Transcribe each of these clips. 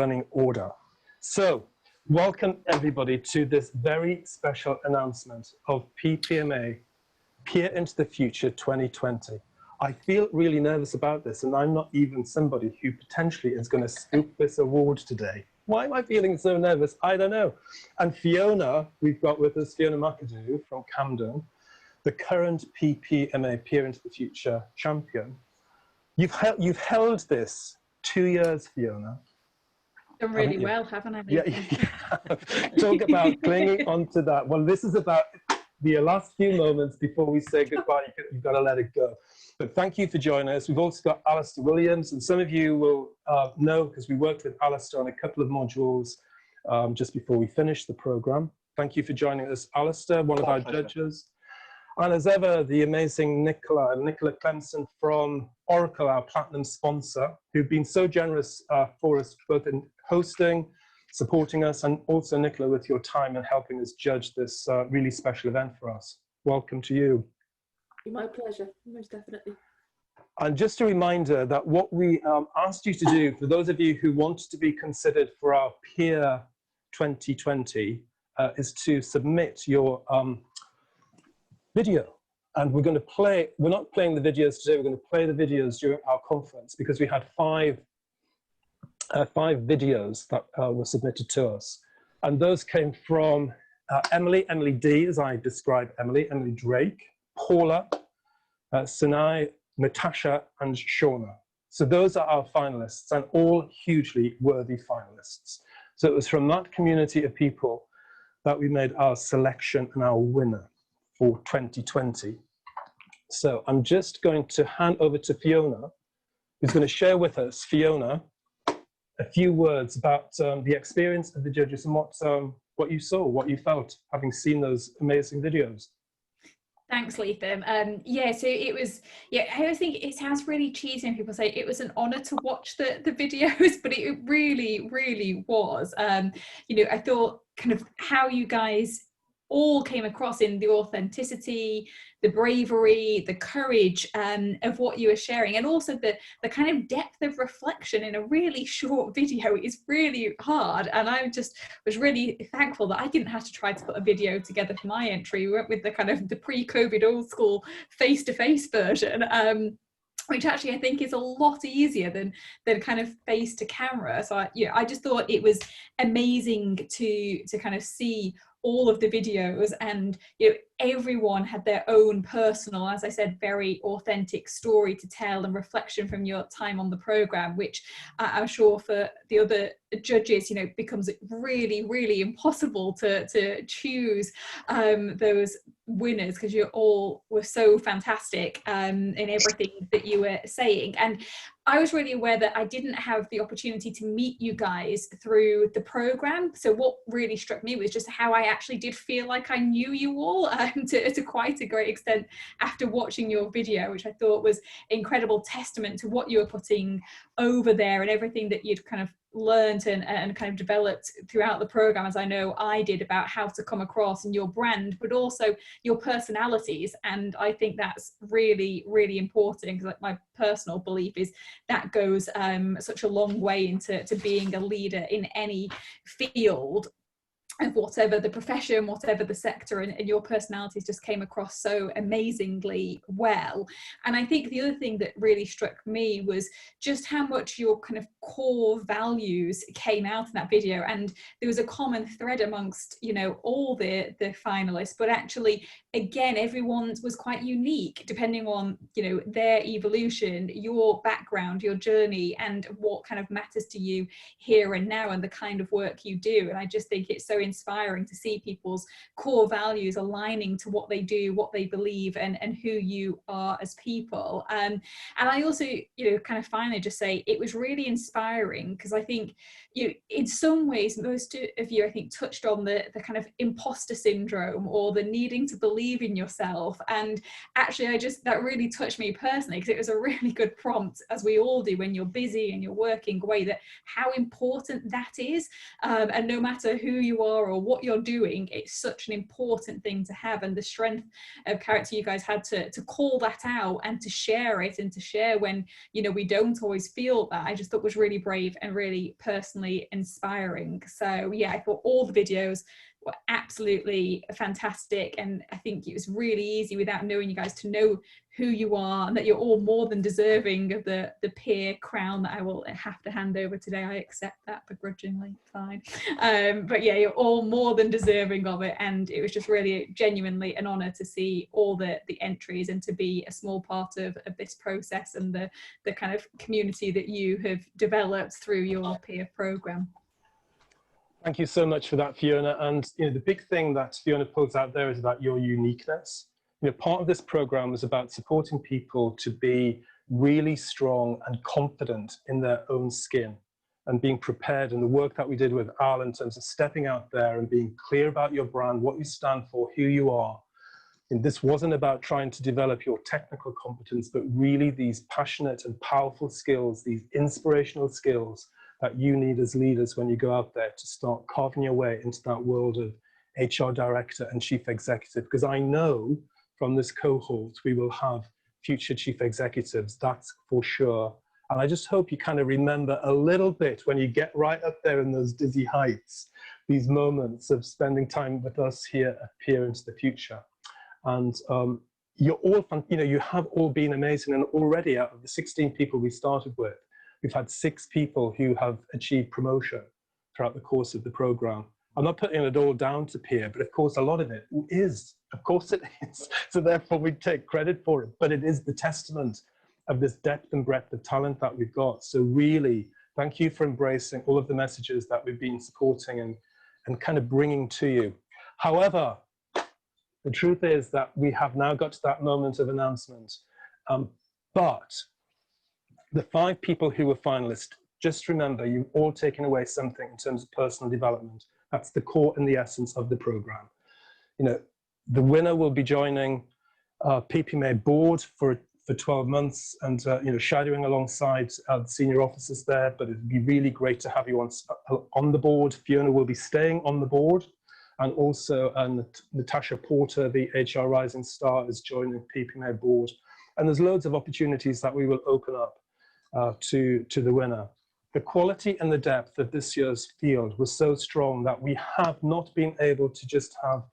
running order. So, welcome everybody to this very special announcement of PPMA, Peer into the Future 2020. I feel really nervous about this, and I'm not even somebody who potentially is going to scoop this award today. Why am I feeling so nervous? I don't know. And Fiona, we've got with us Fiona McAdoo from Camden, the current PPMA, Peer into the Future champion. You've held this 2 years, Fiona. Done really well, haven't I? Yeah, yeah. Talk about clinging onto that. Well, this is about the last few moments before we say goodbye. You've got to let it go. But thank you for joining us. We've also got Alistair Williams, and some of you will know because we worked with Alistair on a couple of modules just before we finished the program. Thank you for joining us, Alistair, one of our judges. And as ever, the amazing Nicola Clemson from Oracle, our platinum sponsor, who've been so generous for us, both in hosting, supporting us, and also Nicola with your time and helping us judge this really special event for us. Welcome to you. My pleasure, most definitely. And just a reminder that what we asked you to do, for those of you who want to be considered for our Peer 2020, is to submit your video. And we're going to play, we're not playing the videos today, we're going to play the videos during our conference because we had five videos that were submitted to us. And those came from Emily D, as I described Emily Drake, Paula, Sinai, Natasha, and Shawna. So those are our finalists, and all hugely worthy finalists. So it was from that community of people that we made our selection and our winner for 2020. So I'm just going to hand over to Fiona, who's going to share with us, Fiona, a few words about the experience of the judges and what you saw, what you felt, having seen those amazing videos. Thanks, Lethem. Yeah, so it was, yeah, I always think it sounds really cheesy when people say it was an honor to watch the videos, but it really, really was. You know, I thought kind of how you guys all came across in the authenticity, the bravery, the courage of what you were sharing, and also the kind of depth of reflection in a really short video is really hard. And I just was really thankful that I didn't have to try to put a video together for my entry. We went with the kind of the pre-COVID old school face-to-face version. Which actually I think is a lot easier than kind of face to camera. So I just thought it was amazing to kind of see all of the videos, and you know, everyone had their own personal, as I said, very authentic story to tell and reflection from your time on the program, which I'm sure for the other judges, you know, becomes really, really impossible to choose those winners, because you all were so fantastic in everything that you were saying. And I was really aware that I didn't have the opportunity to meet you guys through the program. So what really struck me was just how I actually did feel like I knew you all to quite a great extent after watching your video, which I thought was incredible testament to what you were putting over there and everything that you'd kind of learned and kind of developed throughout the program, as I know I did, about how to come across and your brand, but also your personalities. And I think that's really, really important, because like my personal belief is that goes such a long way into being a leader in any field of whatever the profession, whatever the sector, and your personalities just came across so amazingly well. And I think the other thing that really struck me was just how much your kind of core values came out in that video. And there was a common thread amongst, you know, all the finalists, but actually, again, everyone was quite unique depending on, you know, their evolution, your background, your journey, and what kind of matters to you here and now, and the kind of work you do. And I just think it's so inspiring to see people's core values aligning to what they do, what they believe, and who you are as people. And I also, you know, kind of finally just say it was really inspiring, because I think, you know, in some ways, most of you, I think, touched on the kind of imposter syndrome, or the needing to believe in yourself. And actually, that really touched me personally, because it was a really good prompt, as we all do when you're busy and you're working away, that how important that is. And no matter who you are or what you're doing, it's such an important thing to have. And the strength of character you guys had to call that out and to share it, and to share when, you know, we don't always feel that, I just thought was really brave and really personally inspiring. So yeah, I thought all the videos were absolutely fantastic, and I think it was really easy, without knowing you guys, to know who you are, and that you're all more than deserving of the peer crown that I will have to hand over today. I accept that begrudgingly, fine. But yeah, you're all more than deserving of it, and it was just really genuinely an honour to see all the entries, and to be a small part of this process, and the kind of community that you have developed through your peer programme. Thank you so much for that, Fiona. And you know, the big thing that Fiona pulls out there is about your uniqueness. You know, part of this program was about supporting people to be really strong and confident in their own skin, and being prepared. And the work that we did with Al in terms of stepping out there and being clear about your brand, what you stand for, who you are. And this wasn't about trying to develop your technical competence, but really these passionate and powerful skills, these inspirational skills that you need as leaders when you go out there to start carving your way into that world of HR director and chief executive. Because I know from this cohort, we will have future chief executives, that's for sure. And I just hope you kind of remember a little bit when you get right up there in those dizzy heights, these moments of spending time with us here at Peer into the Future. And you're all, you know, you have all been amazing. And already out of the 16 people we started with, we've had 6 people who have achieved promotion throughout the course of the program. I'm not putting it all down to Peer, but of course a lot of it is. Of course it is. So therefore we take credit for it. But it is the testament of this depth and breadth of talent that we've got. So really, thank you for embracing all of the messages that we've been supporting and kind of bringing to you. However, the truth is that we have now got to that moment of announcement. But the 5 people who were finalists, just remember, you've all taken away something in terms of personal development. That's the core and the essence of the program. You know, the winner will be joining PPMA board for 12 months and you know, shadowing alongside the senior officers there. But it'd be really great to have you on the board. Fiona will be staying on the board, and also Natasha Porter, the HR Rising Star, is joining PPMA board. And there's loads of opportunities that we will open up to the winner. The quality and the depth of this year's field was so strong that we have not been able to just have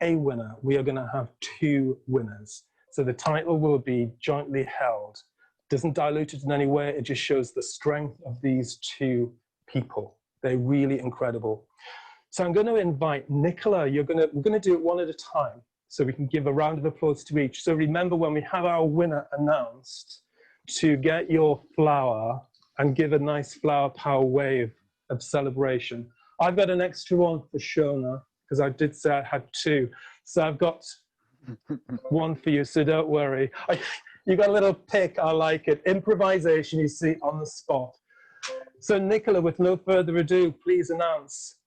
a winner. We are going to have 2 winners. So the title will be jointly held. Doesn't dilute it in any way. It just shows the strength of these 2 people. They're really incredible. So I'm going to invite Nicola. We're going to do it one at a time, so we can give a round of applause to each. So remember, when we have our winner announced, to get your flower and give a nice flower power wave of celebration. I've got an extra one for Shawna, because I did say I had 2. So I've got one for you, so don't worry. You got a little pick, I like it. Improvisation, you see, on the spot. So Nicola, with no further ado, please announce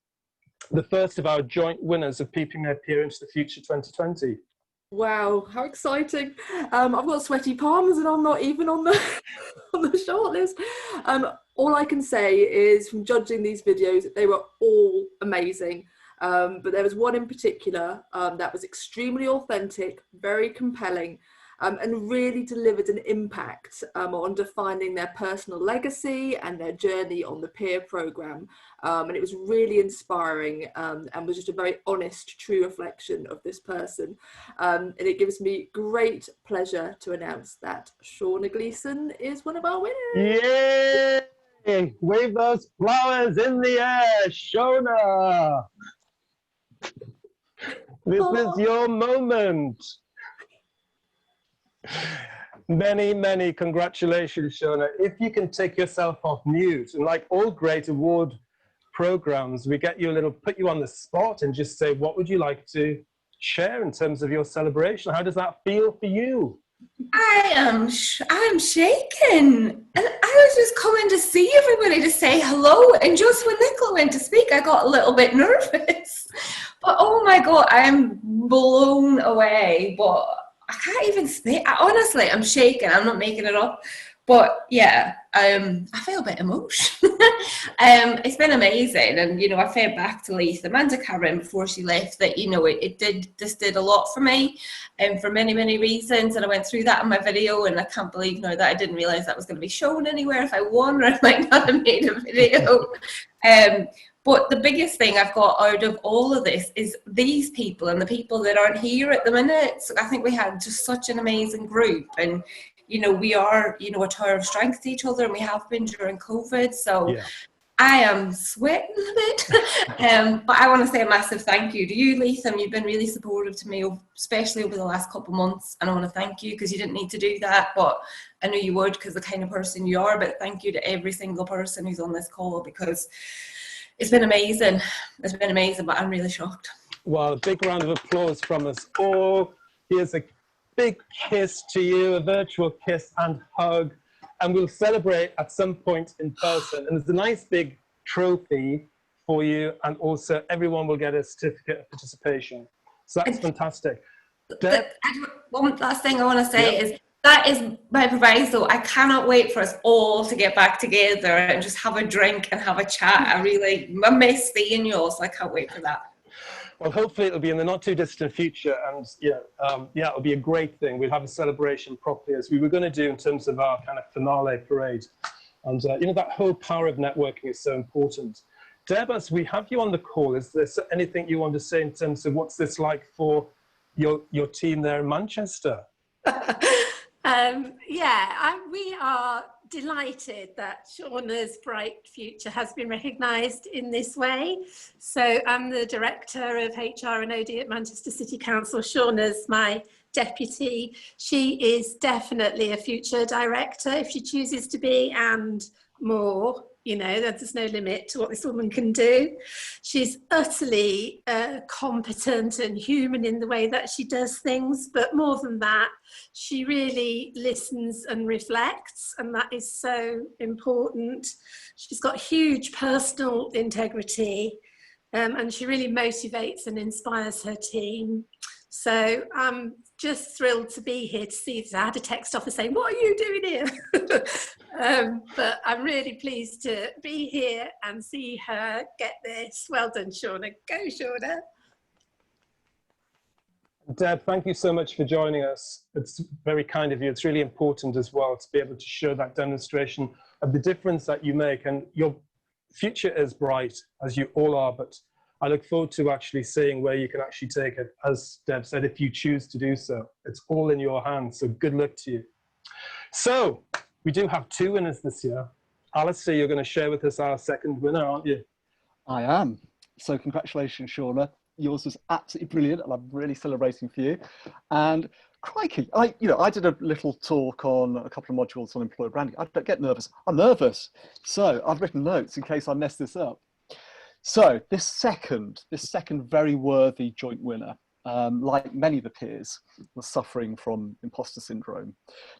the first of our joint winners of PPMA Peer into the Future 2020. Wow, how exciting. I've got sweaty palms and I'm not even on the on the shortlist. All I can say is, from judging these videos, they were all amazing. But there was one in particular that was extremely authentic, very compelling, and really delivered an impact on defining their personal legacy and their journey on the peer programme. And it was really inspiring, and was just a very honest, true reflection of this person. And it gives me great pleasure to announce that Shawna Gleeson is one of our winners. Yay! Wave those flowers in the air, Shawna! This is your moment. Many, many congratulations, Shawna. If you can take yourself off mute, and like all great award programs, we get you put you on the spot and just say, what would you like to share in terms of your celebration? How does that feel for you? I'm shaking. And I was just coming to see everybody to say hello. And just when Nicola went to speak, I got a little bit nervous. But oh my God, I am blown away. But I can't even speak. Honestly, I'm shaking. I'm not making it up. But yeah, I feel a bit emotional. It's been amazing, and I fed back to Lisa and to Karen before she left that this did a lot for me, and for many reasons. And I went through that in my video, and I can't believe now that I didn't realize that was going to be shown anywhere if I won, or I might not have made a video. But the biggest thing I've got out of all of this is these people and the people that aren't here at the minute. So I think we had just such an amazing group, and we are, a tower of strength to each other, and we have been during COVID. So yeah. I am sweating a bit. But I want to say a massive thank you to you, Lisa. You've been really supportive to me, especially over the last couple of months. And I want to thank you because you didn't need to do that, but I knew you would because the kind of person you are. But thank you to every single person who's on this call, because it's been amazing. It's been amazing, but I'm really shocked. Well, a big round of applause from us all. Here's a big kiss to you, a virtual kiss and hug. And we'll celebrate at some point in person. And there's a nice big trophy for you. And also everyone will get a certificate of participation. So that's fantastic. One last thing I want to say is that is my proviso. I cannot wait for us all to get back together and just have a drink and have a chat. I miss seeing you all, so I can't wait for that. Well, hopefully it'll be in the not too distant future, and it'll be a great thing. We'll have a celebration properly, as we were going to do in terms of our kind of finale parade. And that whole power of networking is so important. Deb, as we have you on the call, is there anything you want to say in terms of what's this like for your team there in Manchester? We are delighted that Shawna's bright future has been recognised in this way. So I'm the Director of HR and OD at Manchester City Council. Shawna's my deputy. She is definitely a future director if she chooses to be, and more. There's no limit to what this woman can do. She's utterly competent and human in the way that she does things, but more than that, she really listens and reflects, and that is so important. She's got huge personal integrity, and she really motivates and inspires her team. So I'm just thrilled to be here to see this. I had a text off saying, "What are you doing here?" But I'm really pleased to be here and see her get this. Well done, Shawna. Go, Shawna. Deb, thank you so much for joining us. It's very kind of you. It's really important as well to be able to show that demonstration of the difference that you make. And your future is bright, as you all are, but I look forward to actually seeing where you can actually take it. As Deb said, if you choose to do so, it's all in your hands. So good luck to you. So we do have 2 winners this year. Alistair, you're going to share with us our second winner, aren't you? I am. So congratulations, Shawna. Yours was absolutely brilliant, and I'm really celebrating for you. And crikey, I did a little talk on a couple of modules on employer branding. I don't get nervous. I'm nervous. So I've written notes in case I mess this up. So this second very worthy joint winner, like many of the peers, was suffering from imposter syndrome.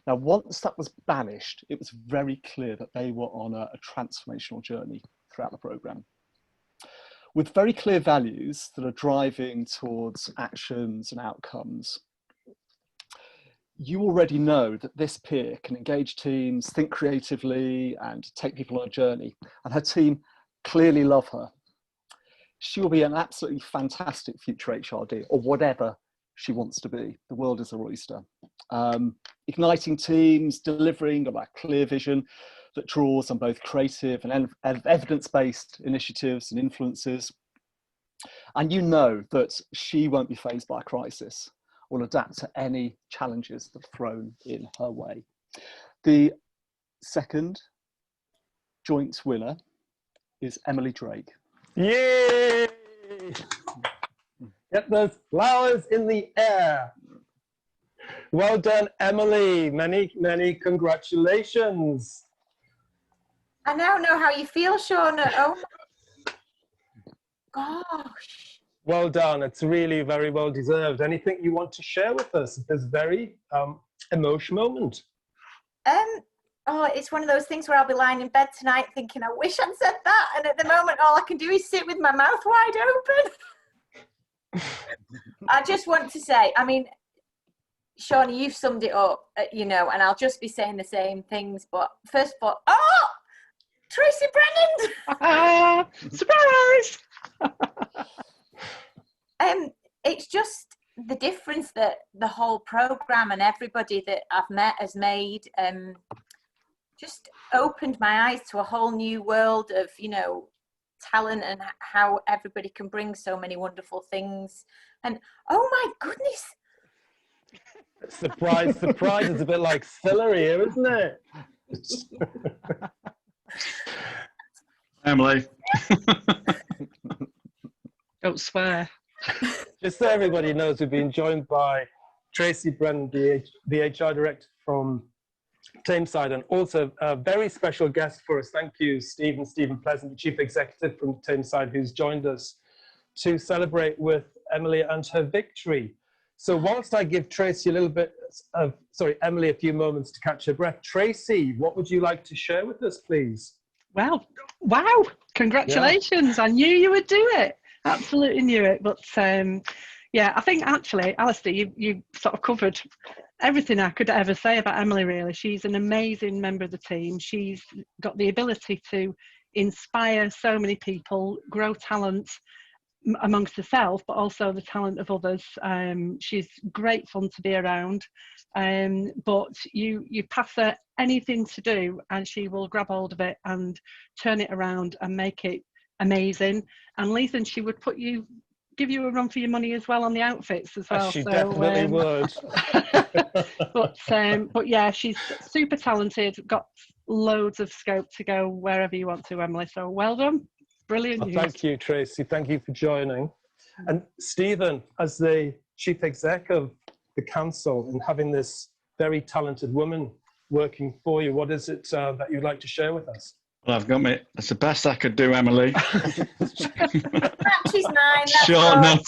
Now, once that was banished, it was very clear that they were on a transformational journey throughout the programme, with very clear values that are driving towards actions and outcomes. You already know that this peer can engage teams, think creatively, and take people on a journey, and her team clearly love her. She will be an absolutely fantastic future HRD, or whatever she wants to be. The world is her oyster. Igniting teams, delivering on that clear vision that draws on both creative and evidence-based initiatives and influences. And you know that she won't be faced by a crisis, will adapt to any challenges that are thrown in her way. The second joint winner is Emily Drake. Yay! Get those flowers in the air. Well done, Emily. Many congratulations. I now know how you feel, Shawna. Oh my gosh. Well done. It's really very well deserved. Anything you want to share with us at this very emotional moment? Oh, it's one of those things where I'll be lying in bed tonight thinking, I wish I'd said that. And at the moment, all I can do is sit with my mouth wide open. I just want to say, I mean, Shawna, you've summed it up, you know, and I'll just be saying the same things. But first of all, oh, Tracy Brennan! Surprise! It's just the difference that the whole programme and everybody that I've met has made. Just opened my eyes to a whole new world of, you know, talent and how everybody can bring so many wonderful things. And oh my goodness. Surprise is a bit like filler here, isn't it? Emily. Don't swear. Just so everybody knows, we've been joined by Tracy Brennan, the HR director from Tameside, and also a very special guest for us. Thank you, Stephen Pleasant, the chief executive from Tameside, who's joined us to celebrate with Emily and her victory. So whilst I give Tracy a little bit of, Emily, a few moments to catch her breath, Tracy, what would you like to share with us, please? Well, wow, congratulations. Yeah. I knew you would do it. Absolutely knew it. But yeah, I think actually, Alistair, you sort of covered everything I could ever say about Emily, really. She's an amazing member of the team. She's got the ability to inspire so many people, grow talent amongst herself, but also the talent of others. She's great fun to be around, but you pass her anything to do and she will grab hold of it and turn it around and make it amazing. And Lethan, she would give you a run for your money as well on the outfits as well. She definitely would. but yeah, she's super talented, got loads of scope to go wherever you want to, Emily. So well done. Brilliant news. Thank you, Tracy. Thank you for joining. And Stephen, as the chief exec of the council and having this very talented woman working for you, what is it that you'd like to share with us? Well, I've got that's the best I could do, Emily. She's mine. Shawna.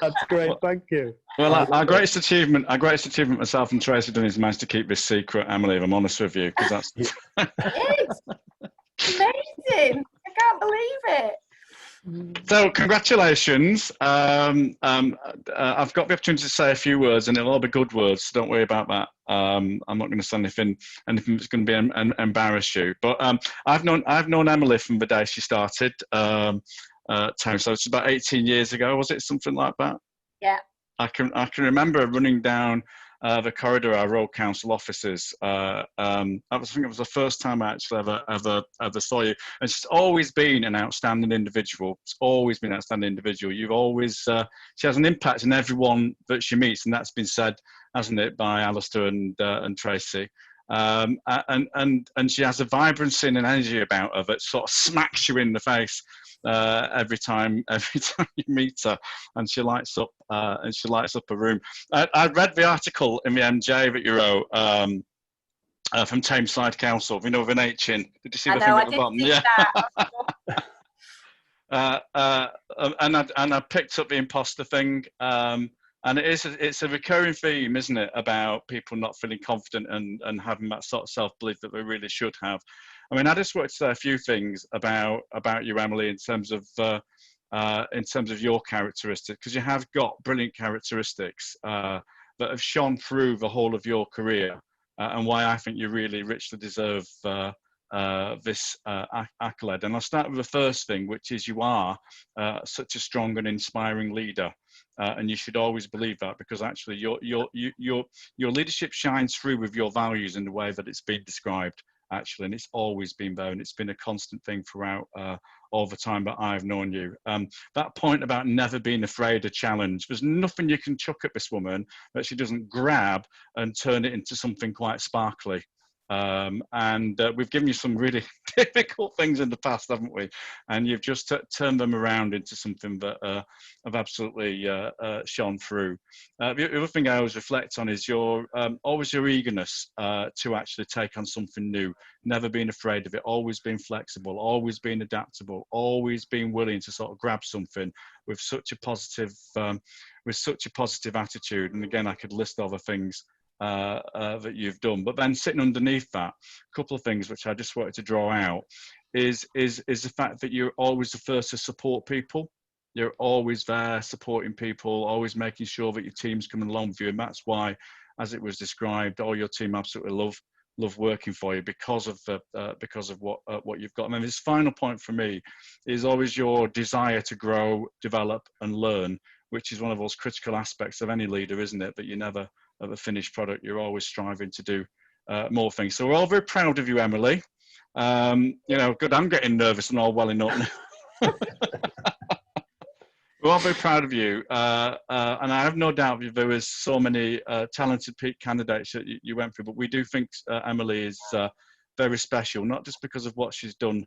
That's great, thank you. Well, our greatest achievement myself and Tracy done is managed to keep this secret, Emily, if I'm honest with you, because that's... It is amazing. I can't believe it. So, congratulations. I've got the opportunity to say a few words, and it'll all be good words, so don't worry about that. I'm not going to say anything that's going to be embarrass you. But I've known Emily from the day she started Tone, so it's about 18 years ago, was it? Something like that? Yeah. I can remember running down the corridor of our Royal Council offices. I think it was the first time I actually ever saw you. And she's always been an outstanding individual. It's always been an outstanding individual. You've always, she has an impact on everyone that she meets, and that's been said, hasn't it, by Alistair and Tracy. And she has a vibrancy and an energy about her that sort of smacks you in the face every time you meet her, and she lights up a room. I read the article in the MJ that you wrote from Tameside Council, you know, with an H in. Did you see the thing at the bottom? Yeah. And I picked up the imposter thing. And it's a recurring theme, isn't it, about people not feeling confident and having that sort of self-belief that they really should have. I mean, I just wanted to say a few things about you, Emily, in terms of your characteristics, because you have got brilliant characteristics that have shone through the whole of your career, and why I think you really richly deserve this accolade. And I'll start with the first thing, which is you are such a strong and inspiring leader. And you should always believe that, because actually your leadership shines through with your values in the way that it's been described, actually, and it's always been there, and it's been a constant thing throughout all the time that I've known you. That point about never being afraid of challenge, there's nothing you can chuck at this woman that she doesn't grab and turn it into something quite sparkly. And we've given you some really difficult things in the past, haven't we? And you've just turned them around into something that have absolutely shone through. The other thing I always reflect on is always your eagerness to actually take on something new, never being afraid of it, always being flexible, always being adaptable, always being willing to sort of grab something with such a positive attitude. And again, I could list other things that you've done, but then sitting underneath that, a couple of things which I just wanted to draw out is the fact that you're always the first to support people. you're always there supporting people, always making sure that your team's coming along with you. And that's why, as it was described, all your team absolutely love working for you because of what you've got. And then this final point for me is always your desire to grow, develop, and learn, which is one of those critical aspects of any leader, isn't it? That you never have a finished product. You're always striving to do more things. So we're all very proud of you, Emily. You know, good. I'm getting nervous and all welling up now. We're all very proud of you, and I have no doubt there was so many talented candidates that you went through, but we do think Emily is very special, not just because of what she's done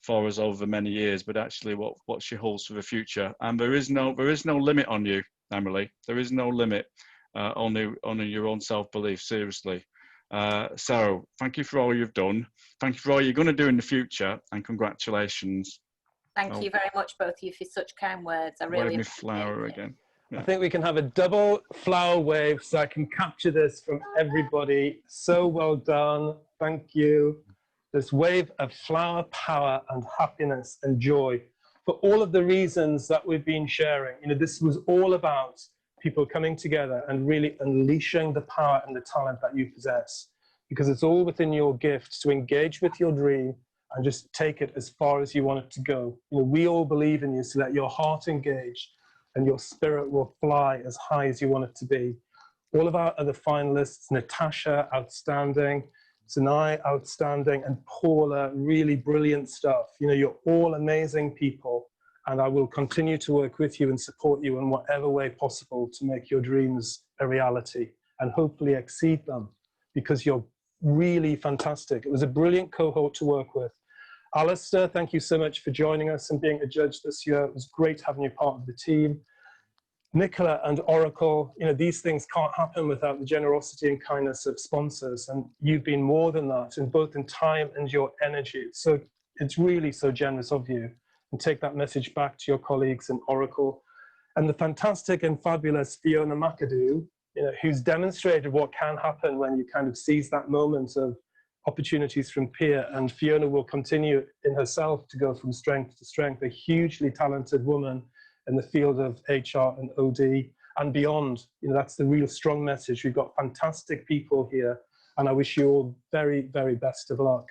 for us over many years, but actually what she holds for the future. And there is no limit on you, Emily. There is no limit on your own self-belief, seriously. So thank you for all you've done. Thank you for all you're going to do in the future, and congratulations. Thank you very much, both of you, for such kind words. I really appreciate flower it. again. Yeah. I think we can have a double flower wave so I can capture this from everybody. So well done. Thank you. This wave of flower power and happiness and joy for all of the reasons that we've been sharing. You know, this was all about people coming together and really unleashing the power and the talent that you possess, because it's all within your gift to engage with your dream and just take it as far as you want it to go. You know, we all believe in you, so let your heart engage and your spirit will fly as high as you want it to be. All of our other finalists, Natasha, outstanding, Sinai, outstanding, and Paula, really brilliant stuff. You know, you're all amazing people, and I will continue to work with you and support you in whatever way possible to make your dreams a reality and hopefully exceed them, because you're really fantastic. It was a brilliant cohort to work with. Alistair, thank you so much for joining us and being a judge this year. It was great having you part of the team. Nicola and Oracle, you know, these things can't happen without the generosity and kindness of sponsors, and you've been more than that, in both in time and your energy. So it's really so generous of you, and take that message back to your colleagues in Oracle. And the fantastic and fabulous Fiona McAdoo, you know, who's demonstrated what can happen when you kind of seize that moment of opportunities from peer, and Fiona will continue in herself to go from strength to strength, a hugely talented woman in the field of HR and OD and beyond. You know, that's the real strong message. We've got fantastic people here, and I wish you all very, very best of luck.